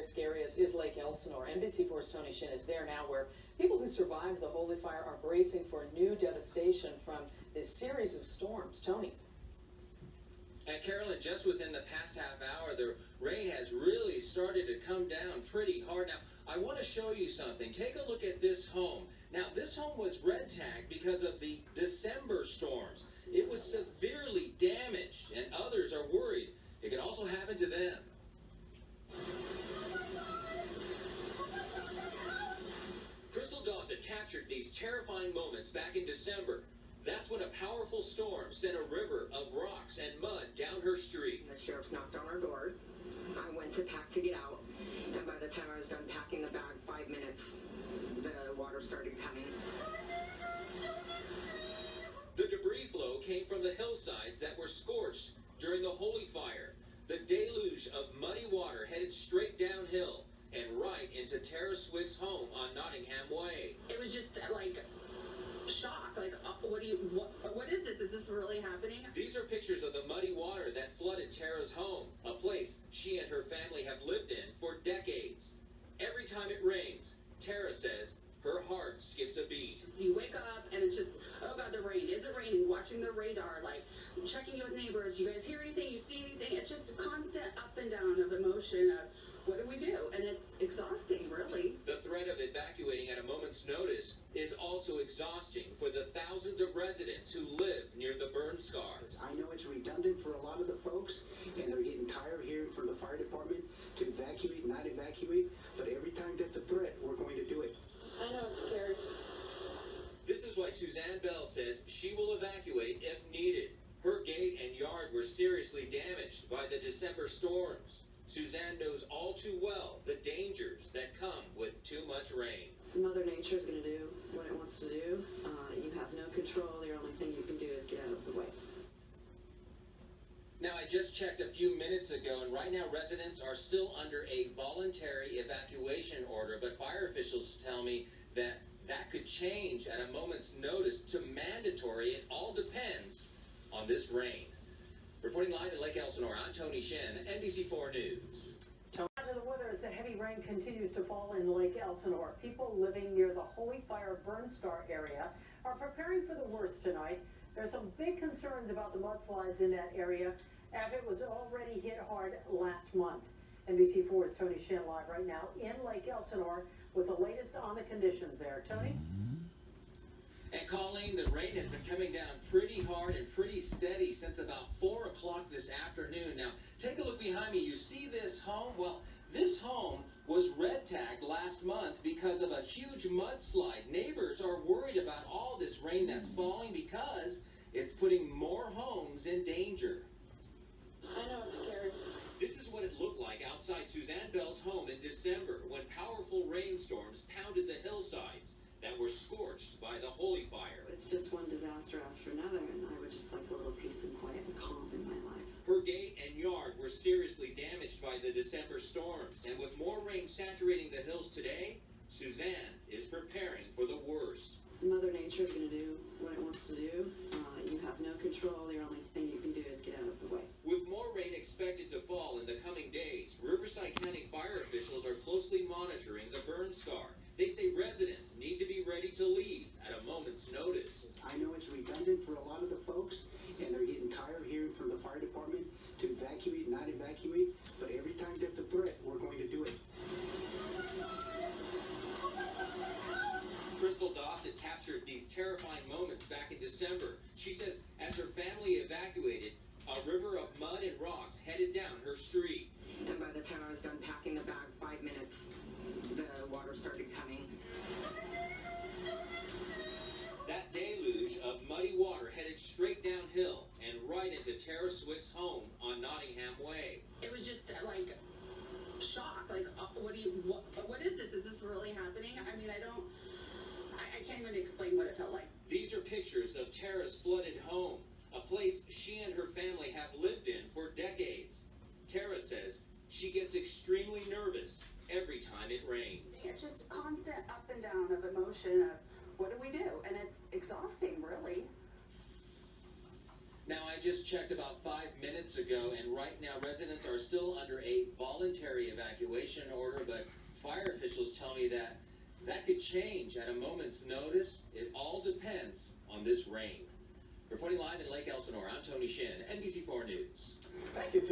high-risk areas is Lake Elsinore. NBC4's Tony Shin is there now, where people who survived the holy fire are bracing for new devastation from this series of storms. Tony. And Carolyn, just within the past half hour, the rain has really started to come down pretty hard. Now, I want to show you something. Take a look at this home. Now, this home was red tagged because of the December storms. It was severely damaged, and others are worried it could also happen to them. Crystal Dawson captured these terrifying moments back in December. That's when a powerful storm sent a river of rocks and mud down her street. The sheriff's knocked on our door. I went to pack to get out, and by the time I was done packing the bag, 5 minutes, the water started coming. The debris flow came from the hillsides that were scorched during the holy fire. The deluge of muddy water headed straight downhill and right into Tara Swick's home on Nottingham Way. It was just like shock, like what is this? Is this really happening? These are pictures of the muddy water that flooded Tara's home, a place she and her family have lived in for decades. Every time it rains, Tara says her heart skips a beat. You wake up and it's just, oh God, the rain. Is it raining? Watching the radar, like checking in with neighbors. You guys hear anything? You see anything? It's just a constant up and down of emotion of what do we do? And it's exhausting, really. The threat of evacuating at a moment's notice is also exhausting for the thousands of residents who live near the burn scars. I know it's redundant for a lot of the folks, and they're getting tired of hearing from the fire department to evacuate, not evacuate, but every time that's a threat, we're going to do it. I know it's scary. This is why Suzanne Bell says she will evacuate if needed. Her gate and yard were seriously damaged by the December storms. Suzanne knows all too well the dangers that come with too much rain. Mother Nature is going to do what it wants to do. You have no control. The only thing you can do is get out of the way. Now, I just checked a few minutes ago, and right now residents are still under a voluntary evacuation order, but fire officials tell me that that could change at a moment's notice to mandatory. It all depends on this rain. Reporting live in Lake Elsinore, I'm Tony Shin, NBC4 News. To the weather as the heavy rain continues to fall in Lake Elsinore. People living near the Holy Fire burn scar area are preparing for the worst tonight. There's some big concerns about the mudslides in that area, as it was already hit hard last month. NBC4's Tony Shin live right now in Lake Elsinore with the latest on the conditions there. Tony? And Colleen, the rain has been coming down pretty hard and pretty steady since about 4 o'clock this afternoon. Now, take a look behind me. You see this home? Well, this home was red tagged last month because of a huge mudslide. Neighbors are worried about all this rain that's falling because it's putting more homes in danger. I know it's scary. This is what it looked like outside Suzanne Bell's home in December when powerful rainstorms pounded the hillsides that were scorched by the holy fire. It's just one disaster after another, and I would just like a little peace and quiet and calm in my life. Her gate and yard were seriously damaged by the December storms, and with more rain saturating the hills today, Suzanne is preparing for the worst. Mother Nature is going to do what it wants to do. You have no control. The only thing you can do is get out of the way. With more rain expected to fall in the coming days, Riverside County fire officials are closely monitoring the burn scar. They say residents need to be ready to leave at a moment's notice. I know it's redundant for a lot of the folks, and they're getting tired of hearing from the fire department to evacuate, not evacuate, but every time that's a threat, we're going to do it. Crystal Dawson captured these terrifying moments back in December. She says as her family evacuated, a river of mud and rocks headed down her street. And by the time I was done packing the bag, 5 minutes, the water started coming. That deluge of muddy water headed straight downhill and right into Tara Swick's home on Nottingham Way. It was just like shock, like what is this? Is this really happening? I mean, I can't even explain what it felt like. These are pictures of Tara's flooded home, a place she and her family have lived in for decades. Tara says she gets extremely nervous every time it rains. It's just a constant up and down of emotion of what do we do? And it's exhausting, really. Now, I just checked about 5 minutes ago, and right now residents are still under a voluntary evacuation order, but fire officials tell me that that could change at a moment's notice. It all depends on this rain. Reporting live in Lake Elsinore, I'm Tony Shin, NBC4 News. Thank you.